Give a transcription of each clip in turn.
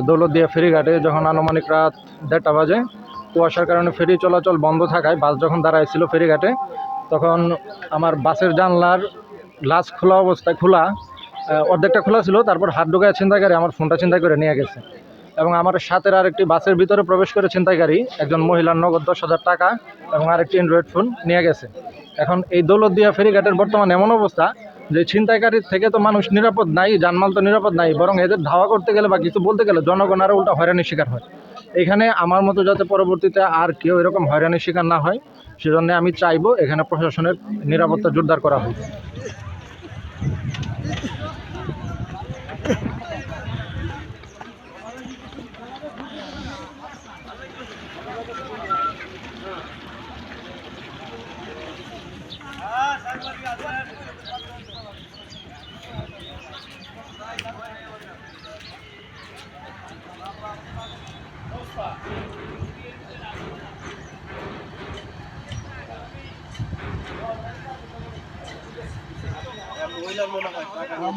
দৌলতদিয়া ফেরিঘাটে যখন আনুমানিক রাত 1:30 বাজে, কুয়াশার কারণে ফেরি চলাচল বন্ধ থাকায় বাস যখন দাঁড়াইছিল ফেরিঘাটে, তখন আমার বাসের জানলার গ্লাস খোলা অবস্থায় অর্ধেকটা খোলা ছিল। তারপর হাত ঢুকায় ছিনতাইকারী আমার ফোনটা ছিনতাই করে নিয়ে গেছে এবং আমার সাথের আরেকটি বাসের ভিতরে প্রবেশ করে ছিনতাইকারী একজন মহিলার নগদ 10,000 টাকা এবং আরেকটি অ্যান্ড্রয়েড ফোন নিয়ে গেছে। এখন এই দৌলতদিয়া ফেরিঘাটের বর্তমান এমন অবস্থা যে ছিনতাইকারীর থেকে তো মানুষ নিরাপদ নাই, জানমাল তো নিরাপদ নাই, বরং এদের ধাওয়া করতে গেলে বা কিছু বলতে গেলে জনগণ আরও উল্টা হয়রানির শিকার হয়। এখানে আমার মতো যাতে পরবর্তীতে আর কেউ এরকম হয়রানির শিকার না হয়, সেজন্য আমি চাইবো এখানে প্রশাসনের নিরাপত্তা জোরদার করা হোক।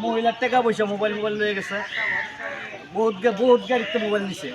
মহিলার টাকা পয়সা মোবাইল লয়ে গেছে, বহুত গাড়িতে মোবাইল নিছে।